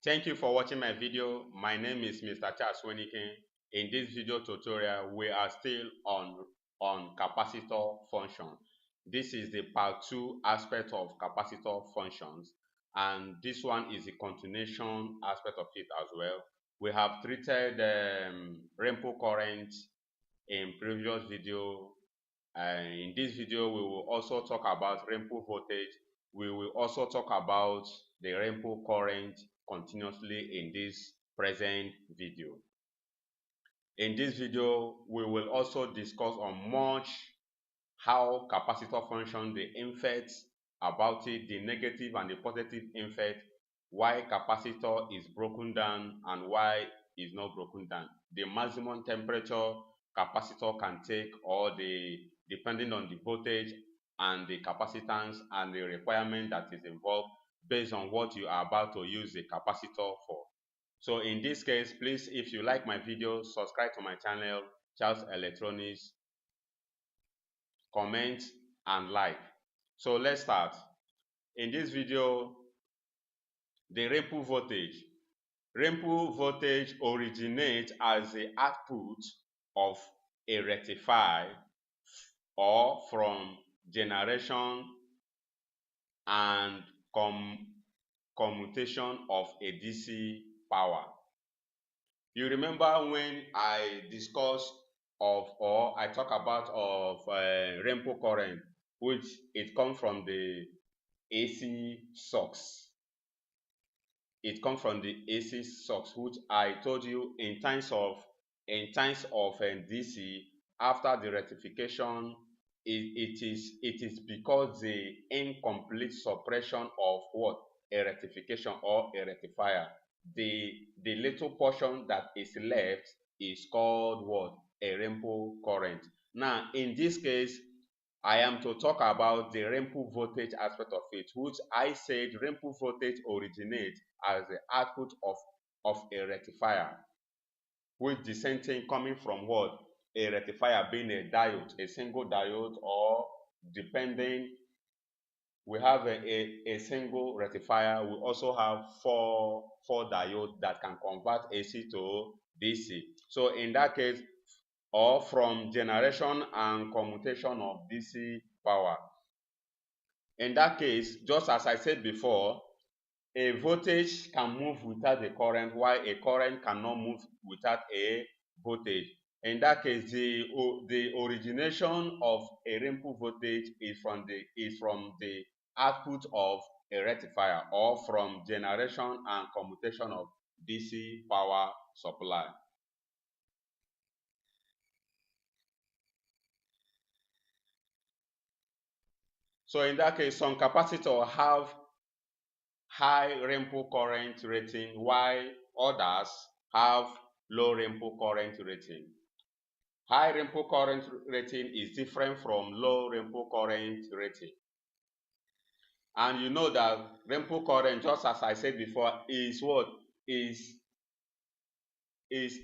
Thank you for watching my video. My name is Mr. Charles Weniken. In this video tutorial, we are still on capacitor function. This is the part 2 aspect of capacitor functions, and this one is the continuation aspect of it as well. We have treated rainbow current in previous video. In this video, we will also talk about rainbow voltage. We will also talk about the rainbow current continuously in this present video. In this video, we will also discuss on much how capacitor function, the effects about it, the negative and the positive effect, why capacitor is broken down and why is not broken down, the maximum temperature capacitor can take, or depending on the voltage and the capacitance and the requirement that is involved based on what you are about to use the capacitor for. So in this case, please, if you like my video, subscribe to my channel, Charles Electronics, comment and like. So let's start. In this video, the ripple voltage. Ripple voltage originates as the output of a rectifier or from generation and commutation of a DC power. You remember when I discussed or I talk about rainbow current, which it comes from the AC source. It comes from the AC source, which I told you in times of DC, after the rectification, it is because the incomplete suppression of what? A rectification or a rectifier. The little portion that is left is called what? A rainbow current. Now, in this case, I am to talk about the rainbow voltage aspect of it, which I said rainbow voltage originates as the output of a rectifier, with the same thing coming from what? A rectifier being a diode, a single diode, or depending, we have a single rectifier. We also have four diodes that can convert AC to DC. So in that case, or from generation and commutation of DC power. In that case, just as I said before, a voltage can move without a current, while a current cannot move without a voltage. In that case, the origination of a rainbow voltage is from the output of a rectifier, or from generation and commutation of DC power supply. So in that case, some capacitors have high rainbow current rating, while others have low rainbow current rating. High rainbow current rating is different from low rainbow current rating. And you know that rainbow current, just as I said before, is what? Is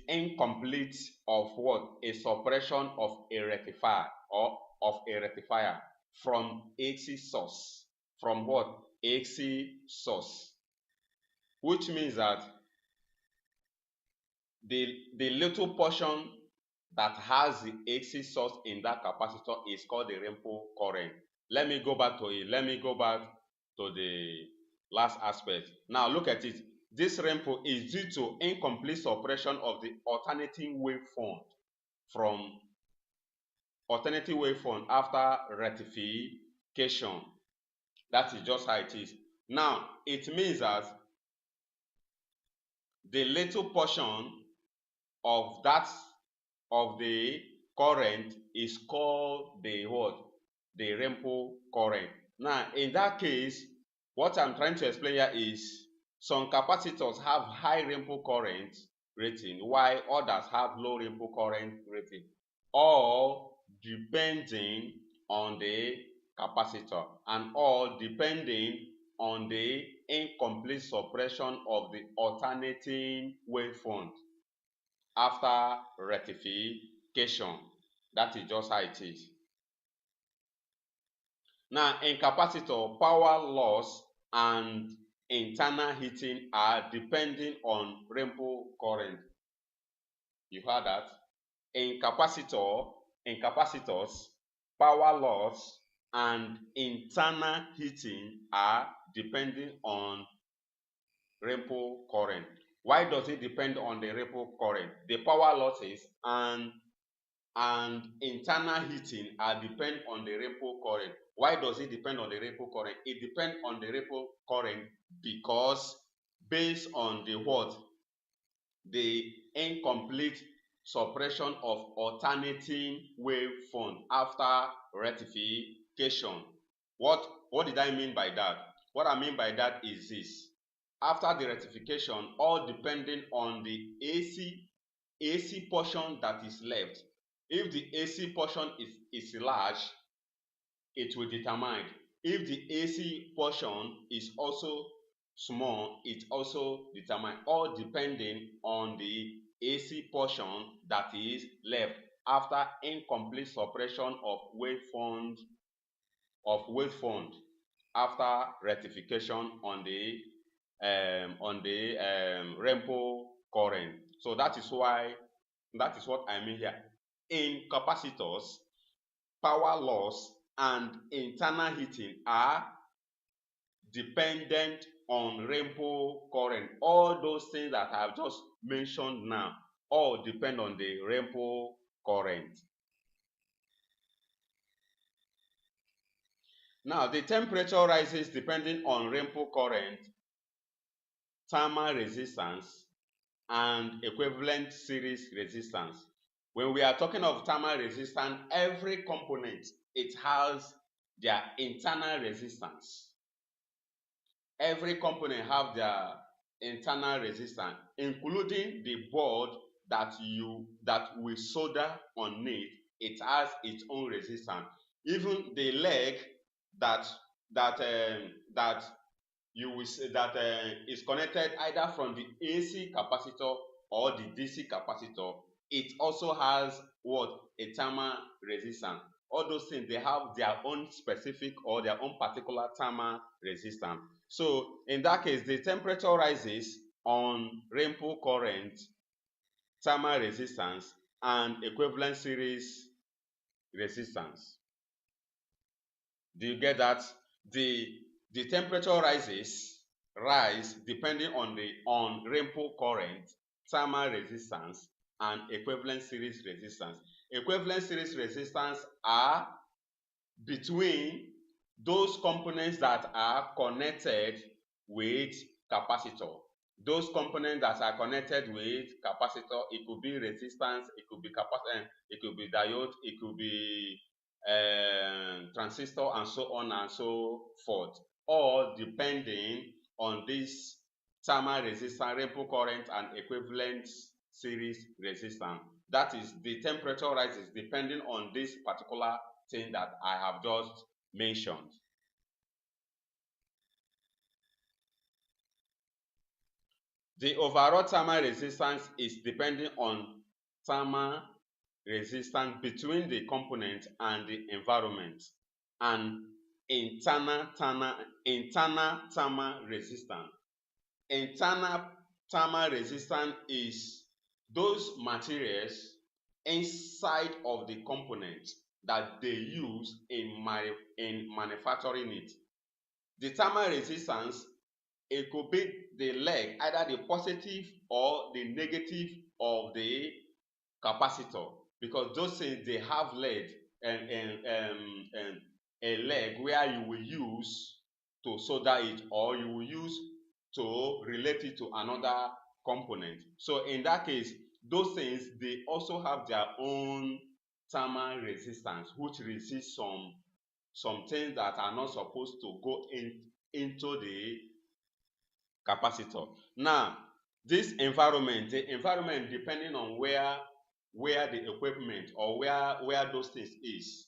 incomplete of what? A suppression of a rectifier, or of a rectifier from AC source. From what? AC source. Which means that the little portion that has the AC source in that capacitor is called the rainbow current. Let me go back to it. Let me go back to the last aspect. Now look at it. This rainbow is due to incomplete suppression of the alternating waveform from alternating waveform after rectification. That is just how it is. Now it means that the little portion of the current is called the what? The rainbow current. Now in that case, what I'm trying to explain here is some capacitors have high rainbow current rating, while others have low rainbow current rating, all depending on the capacitor and all depending on the incomplete suppression of the alternating waveform after rectification. That is just how it is. Now in capacitor, power loss and internal heating are depending on rainbow current. You heard that? In capacitors, power loss and internal heating are depending on rainbow current. Why does it depend on the rainbow current? The power losses and internal heating are depend on the rainbow current. Why does it depend on the rainbow current? It depends on the rainbow current because based on the what? The incomplete suppression of alternating waveform after rectification. What did I mean by that? What I mean by that is this. After the rectification, all depending on the AC portion that is left. If the AC portion is large, it will determine. If the AC portion is also small, it also determine, all depending on the AC portion that is left after incomplete suppression of waveform after rectification on the rainbow current. So that is what I mean here. In capacitors, power loss and internal heating are dependent on rainbow current. All those things that I've just mentioned now all depend on the rainbow current. Now, the temperature rises depending on rainbow current, thermal resistance, and equivalent series resistance. When we are talking of thermal resistance, every component, it has their internal resistance. Every component have their internal resistance, including the board that we solder on it. It has its own resistance. Even the leg that you will see that is connected either from the AC capacitor or the DC capacitor, it also has what? A thermal resistance. All those things, they have their own specific or their own particular thermal resistance. So in that case, the temperature rises on rainbow current, thermal resistance, and equivalent series resistance. Do you get that? The temperature rise depending on rainbow current, thermal resistance, and equivalent series resistance. Equivalent series resistance are between those components that are connected with capacitor. Those components that are connected with capacitor, it could be resistance, it could be capacitance, it could be diode, it could be transistor, and so on and so forth, all depending on this thermal resistance, rainbow current, and equivalent series resistance. That is, the temperature rises depending on this particular thing that I have just mentioned. The overall thermal resistance is depending on thermal resistance between the component and the environment, and internal thermal resistance. Internal thermal resistance is those materials inside of the component that they use in manufacturing it. The thermal resistance, it could be the leg, either the positive or the negative of the capacitor, because those things, they have leg and a leg where you will use to solder it, or you will use to relate it to another component. So in that case, those things, they also have their own thermal resistance, which resist some things that are not supposed to go into the capacitor. Now, this environment, the environment depending on where the equipment or where those things is.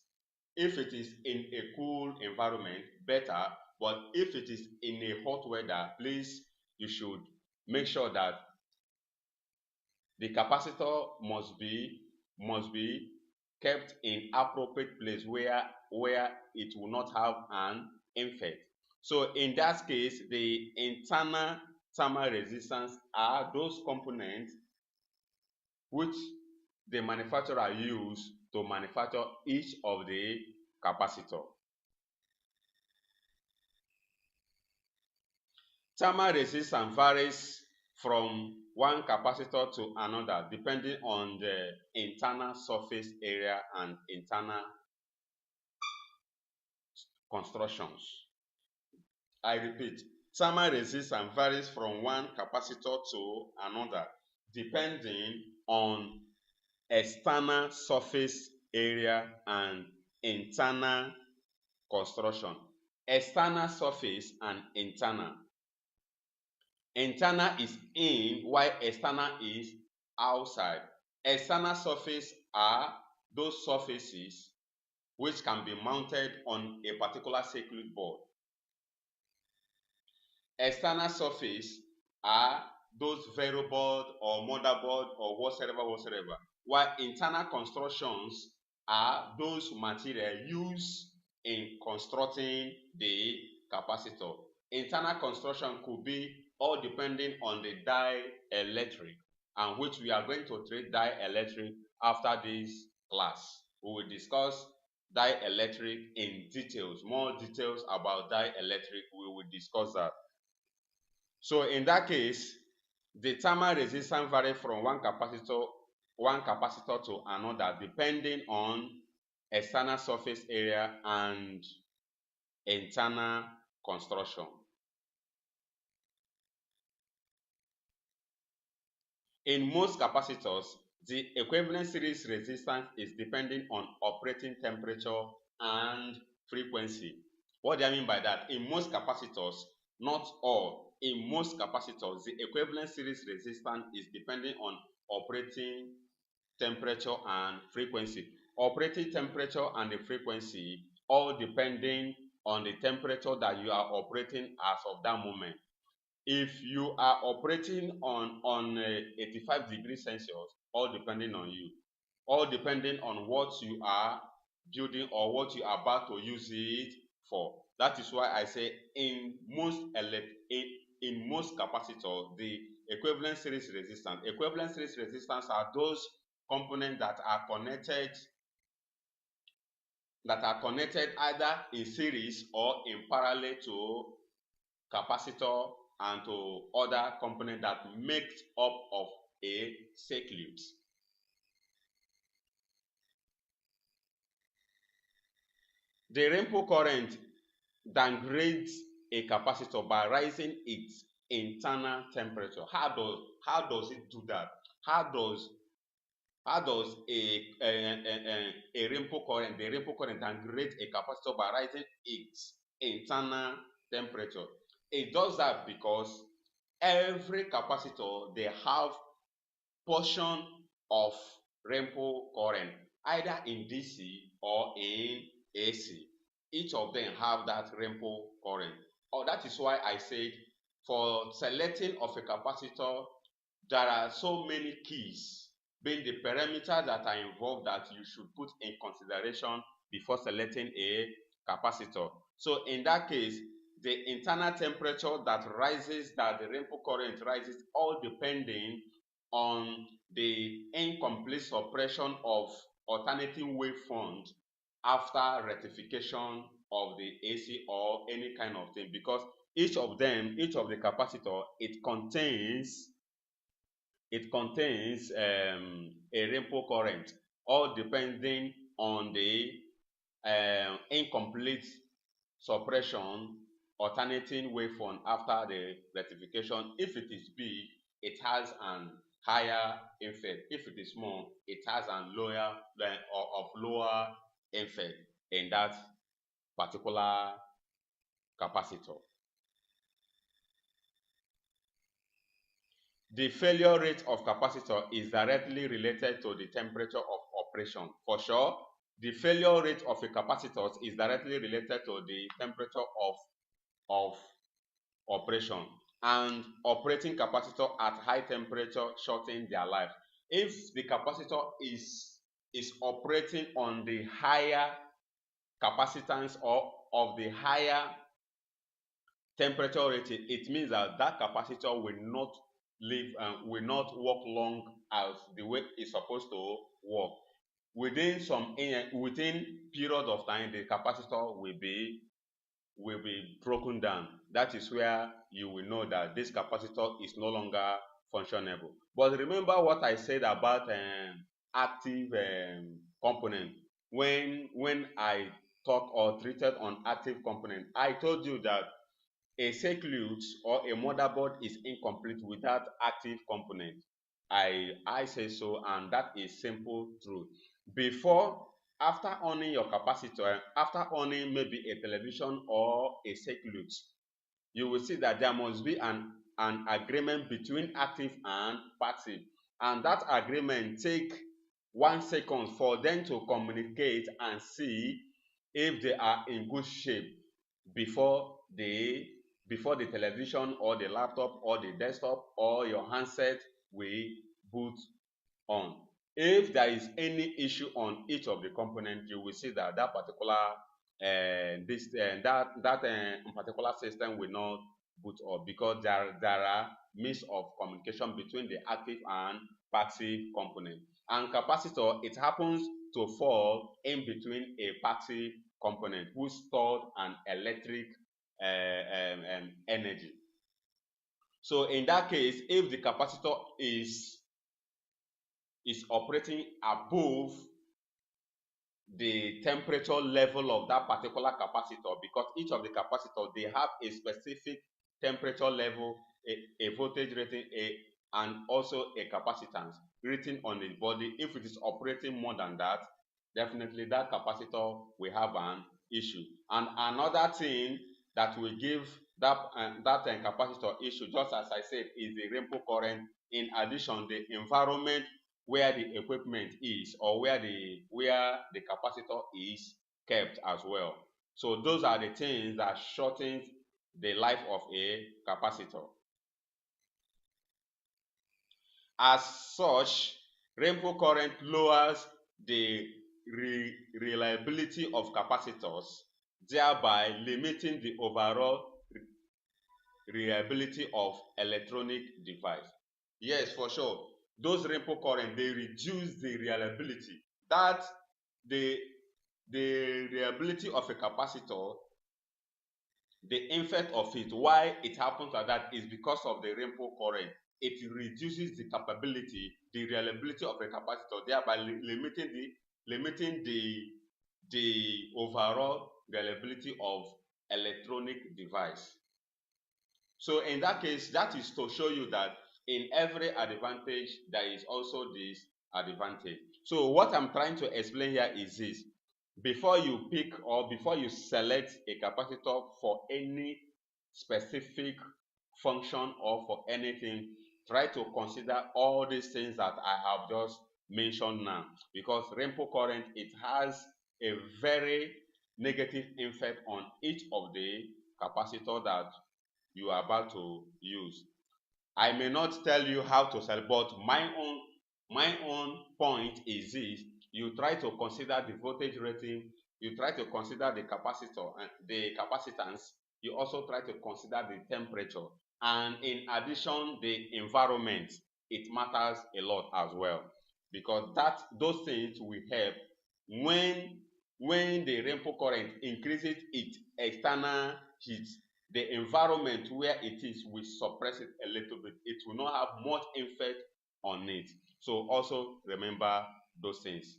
If it is in a cool environment, better. But if it is in a hot weather, please, you should make sure that the capacitor must be kept in appropriate place where it will not have an effect. So in that case, the internal thermal resistance are those components which the manufacturer use to manufacture each of the capacitor. Thermal resistance varies from one capacitor to another depending on the internal surface area and internal constructions. I repeat, thermal resistance varies from one capacitor to another depending on external surface area and internal construction. External surface and internal. Internal is in while external is outside. External surface are those surfaces which can be mounted on a particular circuit board. External surface are those variable or motherboard or whatsoever. While internal constructions are those material used in constructing the capacitor. Internal construction could be all depending on the dielectric, and which we are going to treat dielectric after this class. We will discuss dielectric in details. More details about dielectric, we will discuss that. So in that case, the thermal resistance varies from one capacitor to another depending on external surface area and internal construction. In most capacitors, the equivalent series resistance is depending on operating temperature and frequency. What do I mean by that? In most capacitors, not all, in most capacitors, the equivalent series resistance is depending on operating temperature and frequency. Operating temperature and the frequency all depending on the temperature that you are operating as of that moment. If you are operating on 85 degrees Celsius, all depending on you, all depending on what you are building or what you are about to use it for. That is why I say in most capacitors, the equivalent series resistance are those components that are connected either in series or in parallel to capacitor and to other components that make up of a circuit. The rainbow current downgrades a capacitor by raising its internal temperature. How does it do that? How does a rainbow current, the rainbow current downgrade a capacitor by raising its internal temperature? It does that because every capacitor they have portion of rainbow current either in DC or in AC. Each of them have that rainbow current. Oh, that is why I said for selecting of a capacitor, there are so many keys, being the parameters that are involved that you should put in consideration before selecting a capacitor. So in that case, the internal temperature that the rainbow current rises, all depending on the incomplete suppression of alternating waveforms after rectification of the AC or any kind of thing, because each of the capacitor, it contains a rainbow current, all depending on the incomplete suppression alternating waveform after the rectification. If it is big, it has an higher effect. If it is small, it has an lower effect in that particular capacitor. The failure rate of capacitor is directly related to the temperature of operation. For sure, the failure rate of a capacitor is directly related to the temperature of operation, and operating capacitor at high temperature shorten their life. If the capacitor is operating on the higher capacitance or of the higher temperature rating, it means that that capacitor will not live and will not work long as the way it's supposed to work. Within period of time, the capacitor will be broken down. That is where you will know that this capacitor is no longer functionable. But remember what I said about active component. When I talk or treated on active component, I told you that a circuit or a motherboard is incomplete without active component. I say so, and that is simple truth. Before, after owning your capacitor, after owning maybe a television or a circuit, you will see that there must be an agreement between active and passive. And that agreement take 1 second for them to communicate and see if they are in good shape before the television or the laptop or the desktop or your handset will boot on. If there is any issue on each of the components, you will see that that particular particular system will not boot up because there are means of communication between the active and passive component. And capacitor, it happens to fall in between a passive component who stored an electric energy. So in that case, if the capacitor is operating above the temperature level of that particular capacitor, because each of the capacitors, they have a specific temperature level, a voltage rating, and also a capacitance written on the body. If it is operating more than that, definitely that capacitor will have an issue. And another thing that will give that capacitor issue, just as I said, is the rainbow current. In addition, the environment where the equipment is, or where the capacitor is kept as well. So those are the things that shortens the life of a capacitor. As such, rainbow current lowers the reliability of capacitors, thereby limiting the overall reliability of electronic device. Yes, for sure. Those rainbow current, they reduce the reliability. That the reliability of a capacitor, the effect of it, why it happens like that, is because of the rainbow current. It reduces the capability, the reliability of a capacitor, thereby limiting the overall reliability of electronic device. So in that case, that is to show you that in every advantage, there is also this advantage. So what I'm trying to explain here is this. Before you pick or before you select a capacitor for any specific function or for anything, try to consider all these things that I have just mentioned now. Because rainbow current, it has a very negative effect on each of the capacitor that you are about to use. I may not tell you how to sell, but my own point is this: you try to consider the voltage rating, you try to consider the capacitor and the capacitance, you also try to consider the temperature, and in addition, the environment. It matters a lot as well, because those things will help when the rainbow current increases its external heat. The environment where it is will suppress it a little bit. It will not have much effect on it. So also remember those things.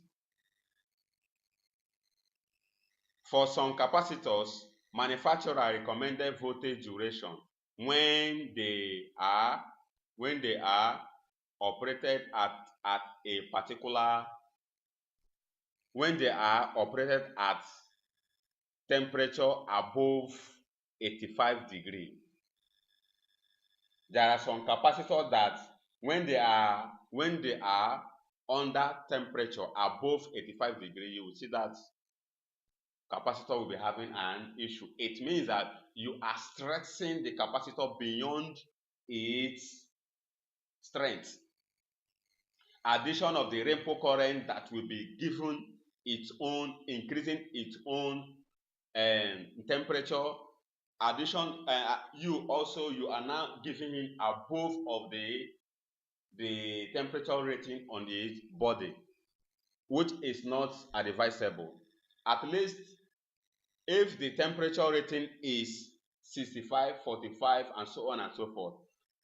For some capacitors, manufacturer recommended voltage duration when they are operated at a particular when they are operated at temperature above 85 degree. There are some capacitors that when they are under temperature above 85 degree, you will see that capacitor will be having an issue. It means that you are stressing the capacitor beyond its strength. Addition of the rainbow current that will be given its own, increasing its own temperature you are now giving him above of the temperature rating on the body, which is not advisable. At least if the temperature rating is 65, 45, and so on and so forth,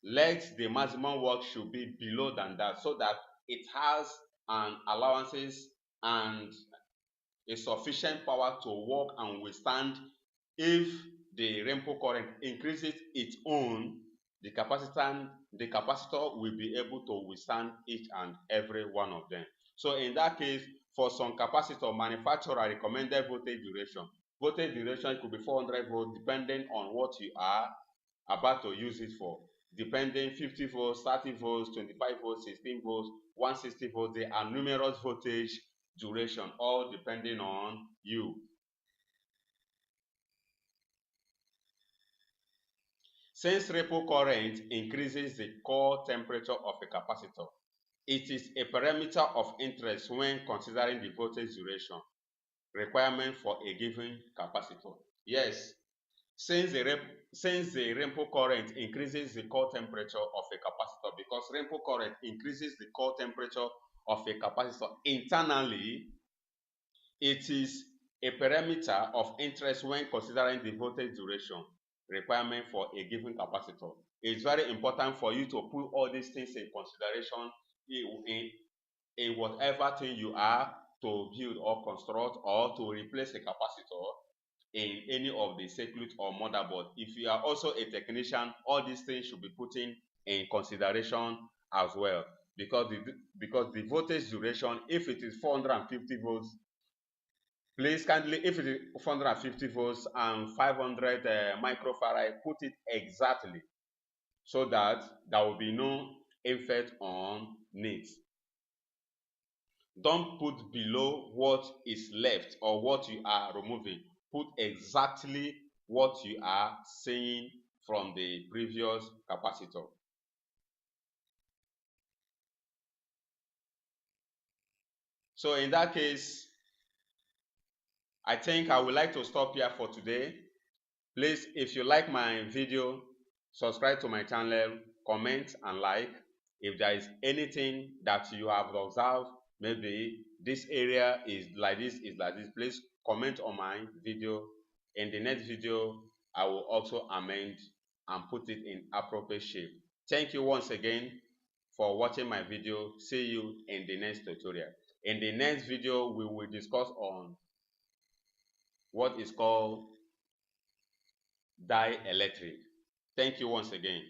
let the maximum work should be below than that, so that it has an allowances and a sufficient power to work and withstand. If the rainbow current increases its own, the capacitor will be able to withstand each and every one of them. So in that case, for some capacitor, manufacturer recommended voltage duration. Voltage duration could be 400 volts depending on what you are about to use it for. Depending 50 volts, 30 volts, 25 volts, 16 volts, 160 volts, there are numerous voltage duration, all depending on you. Since ripple current increases the core temperature of a capacitor, it is a parameter of interest when considering the voltage duration requirement for a given capacitor. Yes, since the ripple current increases the core temperature of a capacitor, because ripple current increases the core temperature of a capacitor internally, it is a parameter of interest when considering the voltage duration requirement for a given capacitor. It's very important for you to put all these things in consideration in whatever thing you are to build or construct or to replace a capacitor in any of the circuit or motherboard. If you are also a technician, all these things should be put in consideration as well, because the voltage duration, if it is 450 volts, please kindly, if it is 450 volts and 500 microfarad, put it exactly, so that there will be no effect on needs. Don't put below what is left or what you are removing. Put exactly what you are seeing from the previous capacitor. So in that case, I think I would like to stop here for today. Please, if you like my video, subscribe to my channel, comment and like. If there is anything that you have observed, maybe this area is like this, please comment on my video. In the next video, I will also amend and put it in appropriate shape. Thank you once again for watching my video. See you in the next tutorial. In the next video, we will discuss on what is called dielectric. Thank you once again.